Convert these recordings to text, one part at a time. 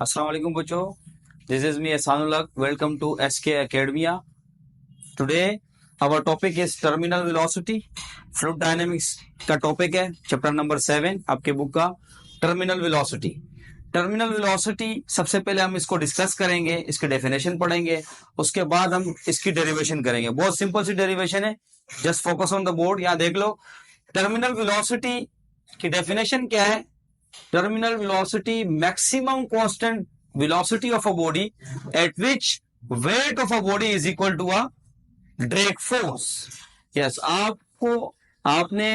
Assalamu alaikum बच्चों. This is me Ehsanul Haq. Welcome to SK Academia. Today our topic is terminal velocity. Fluid dynamics का topic है chapter number 7 आपके book का terminal velocity. Terminal velocity सबसे पहले हम इसको डिस्कस करेंगे, इसके डेफिनेशन पढ़ेंगे, उसके बाद हम इसकी डेरिवेशन करेंगे. बहुत सिंपल सी डेरिवेशन है, just focus on the board. यहाँ देख लो टर्मिनल वेलोसिटी की डेफिनेशन क्या है. Terminal velocity, maximum constant velocity of a body at which weight of a body is equal to a drag force. Yes, आपने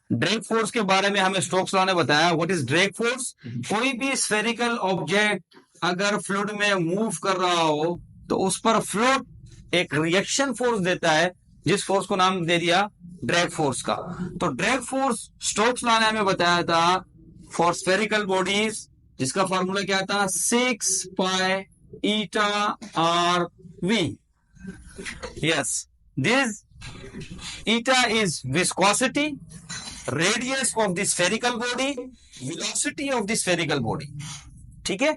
drag force के बारे में हमें स्टोक्स लॉ ने बताया. What is drag force? कोई भी स्फेरिकल ऑब्जेक्ट अगर फ्लूइड में मूव कर रहा हो तो उस पर फ्लूइड एक रिएक्शन फोर्स देता है, जिस फोर्स को नाम दे दिया ड्रैग फोर्स का. तो ड्रैग फोर्स स्टोक्स लॉ ने हमें बताया था फॉर स्फेरिकल बॉडीज, जिसका फॉर्मूला क्या था 6 pi eta are we. Yes, this eta is viscosity, radius of the spherical body, velocity of the spherical body. ठीक है.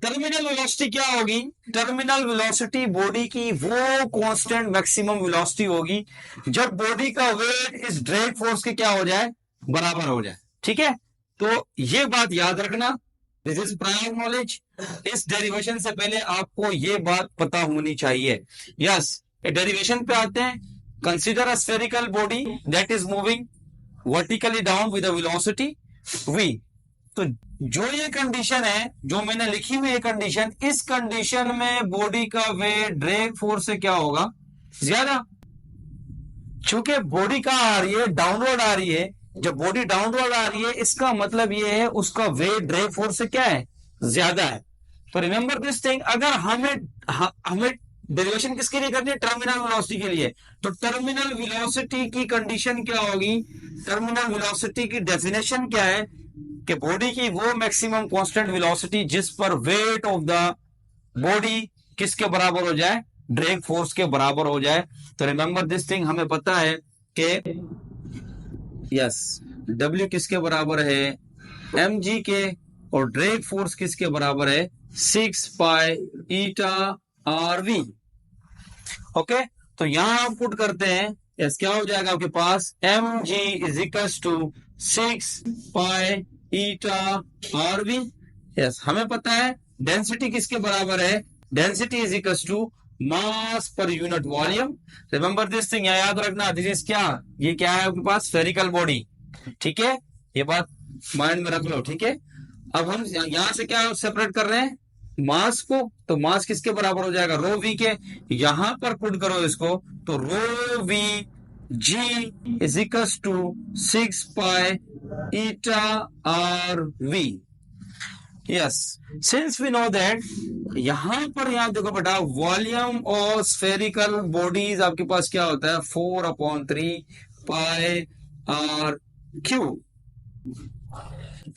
टर्मिनल वेलोसिटी क्या होगी? टर्मिनल वेलोसिटी बॉडी की वो कांस्टेंट मैक्सिमम वेलोसिटी होगी जब बॉडी का वेट इस ड्रैग फोर्स के क्या हो जाए, बराबर हो जाए. ठीक है. तो ये बात याद रखना, दिस इज प्रायर नॉलेज. इस डेरिवेशन से पहले आपको ये बात पता होनी चाहिए. यस, डेरिवेशन पे आते हैं. Consider a spherical body that is moving vertically down with a velocity v. तो जो ये कंडीशन है, जो मैंने लिखी हुई है कंडीशन, इस कंडीशन में बॉडी का वेट ड्रैग फोर्स से क्या होगा, ज्यादा. चूंकि बॉडी कहां आ रही है, डाउनवर्ड आ रही है. जब बॉडी डाउनवर्ड आ रही है इसका मतलब ये है उसका वेट ड्रैग फोर्स से क्या है, ज्यादा है. तो रिमेंबर दिस थिंग. अगर हमें डेरिवेशन किसके लिए करनी है, टर्मिनल वेलोसिटी के लिए. तो टर्मिनल वेलोसिटी की कंडीशन क्या होगी, टर्मिनल वेलोसिटी की डेफिनेशन क्या है कि बॉडी की वो मैक्सिमम कांस्टेंट वेलोसिटी जिस पर वेट ऑफ द बॉडी किसके बराबर हो जाए, ड्रैग फोर्स के बराबर हो जाए. तो रिमेंबर दिस थिंग, हमें पता है कि यस, W किसके बराबर है, mg के, और ड्रैग फोर्स किसके बराबर है, 6 pi eta are we. Okay. तो यहां आप पुट करते हैं, यस, क्या हो जाएगा आपके पास, mg is equals to 6 pi eta are we. Yes, हमें पता है डेंसिटी किसके बराबर है, density is equals to mass per unit volume. Remember this thing, याद रखना, दिस इज क्या, ये क्या है आपके पास, स्फेरिकल बॉडी. ठीक है, ये बात माइंड में रख लो. ठीक है. अब हम यहां से क्या सेपरेट कर रहे हैं, मास को. तो मास किसके बराबर हो जाएगा, रो वी के. यहां पर पुट करो इसको, तो rho V G is equals to 6 pi eta are we. Yes, since we know that, यहां पर यहां देखो बेटा, वॉल्यूम और स्फेरिकल बॉडीज आपके पास क्या होता है, 4/3 पाई आर क्यू.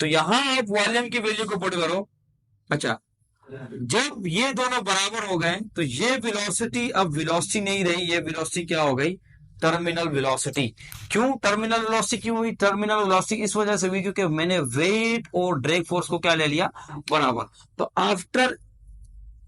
तो यहां आप वॉल्यूम की वैल्यू को पुट करो. अच्छा, जब ये दोनों बराबर हो गए तो ये वेलोसिटी अब वेलोसिटी नहीं रही, ये वेलोसिटी क्या हो गई, टर्मिनल वेलोसिटी. क्यों टर्मिनल वेलोसिटी क्यों हुई, टर्मिनल वेलोसिटी इस वजह से हुई क्योंकि मैंने वेट और ड्रैग फोर्स को क्या ले लिया, बराबर. तो after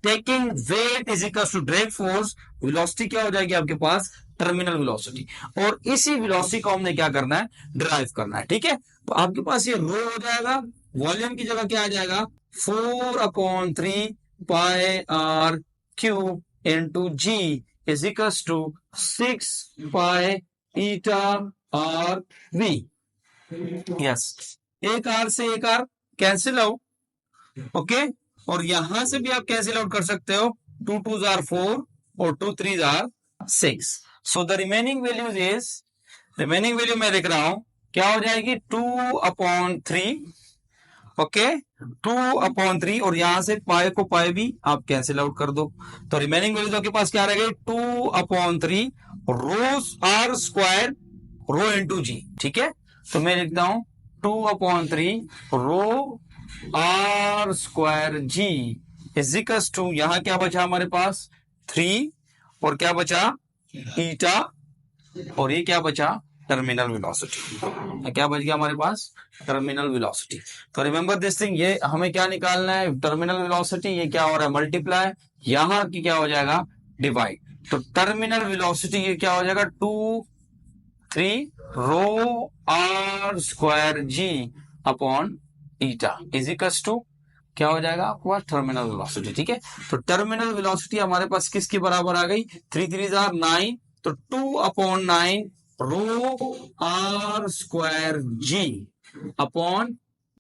taking weight is equal to drag force, velocity क्या हो जाएगी आपके पास, टर्मिनल वेलोसिटी. और इसी वेलोसिटी को हमने क्या करना है, डिराइव करना है. ठीक है. तो आपके पास ये रो हो जाएगा, वॉल्यूम की जगह क्या आ जाएगा, 4/3 pi R cube into G is equals to 6 pi eta are we. Yes, एक आर से एक आर कैंसिल आउट. ओके. और यहां से भी आप कैंसिल आउट कर सकते हो, 2 2s are 4 और 2 3s are 6. So the remaining values is, remaining value मैं लिख रहा हूं, क्या हो जाएगी, 2/3. ओके, 2/3, और यहां से पाई को पाई भी आप कैंसिल आउट कर दो. तो रिमेनिंग वैल्यूज आपके पास क्या रह गई, 2/3 rho R square rho into G. ठीक है. तो मैं लिखता हूं 2/3 rho R square G is equals to, यहां क्या बचा हमारे पास, 3, और क्या बचा ईटा, और ये क्या बचा टर्मिनल वेलोसिटी। क्या बच गया हमारे पास? Terminal velocity. तो रिमेंबर दिस थिंग, ये हमें क्या निकालना है? Terminal velocity. ये क्या हो रहा है? मल्टीप्लाई, यहां की क्या हो जाएगा? डिवाइड। तो टर्मिनल वेलोसिटी ये क्या हो जाएगा? 2 rho R square G upon eta is equals to क्या हो जाएगा आपके पास? Terminal velocity. ठीक है, तो टर्मिनल वेलोसिटी हमारे पास किसके बराबर आ गई? 3 3 9, तो 2/9 rho R square G upon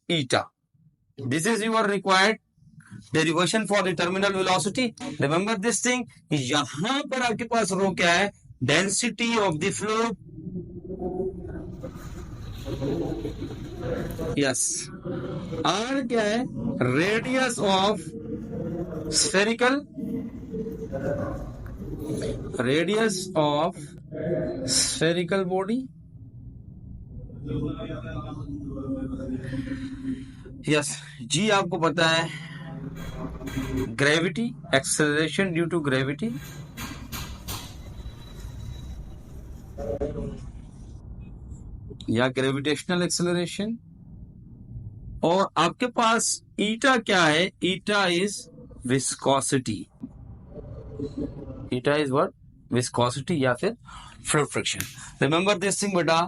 eta. This is your required derivation for the terminal velocity. Remember this thing, यहां पर आपके पास रो क्या है? Density of the fluid. Yes, R क्या है? Radius of spherical, radius of spherical body. Yes, G आपको पता है gravity, acceleration due to gravity, या ग्रेविटेशनल एक्सेलरेशन। और आपके पास ईटा क्या है? Eta is viscosity. Eta is what? Viscosity या फिर fluid friction. Remember this thing बेटा,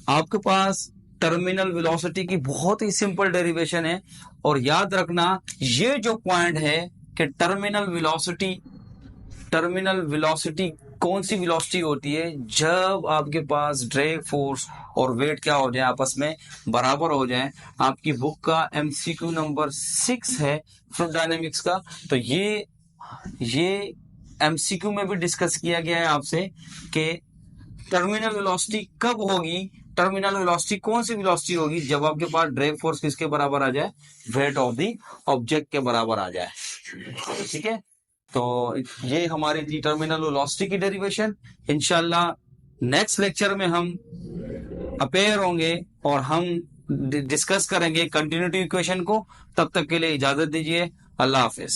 आपके पास टर्मिनल वेलोसिटी की बहुत ही सिंपल डेरिवेशन है। और याद रखना ये जो पॉइंट है कि टर्मिनल वेलोसिटी कौन सी वेलोसिटी होती है? जब आपके पास ड्रैग फोर्स और वेट क्या हो जाए? आपस में बराबर हो जाए। आपकी बुक का एमसीक्यू नंबर 6 है फ्लूइड डायनेमिक्स का। तो ये एमसीक्यू में भी डिस्कस किया गया है आपसे कि टर्मिनल वेलोसिटी कब होगी? टर्मिनल वेलोसिटी कौन सी वेलोसिटी होगी? जब आपके पास ड्रैग फोर्स किसके बराबर आ जाए? वेट ऑफ द ऑब्जेक्ट के बराबर आ जाए। ठीक है, तो ये हमारी थी टर्मिनल वेलोसिटी की डेरिवेशन। इंशाल्लाह नेक्स्ट लेक्चर में हम अपेयर होंगे और हम डिस्कस करेंगे कंटिन्यूटी इक्वेशन को। तब तक के लिए इजाजत दीजिए। अल्लाह हाफिज।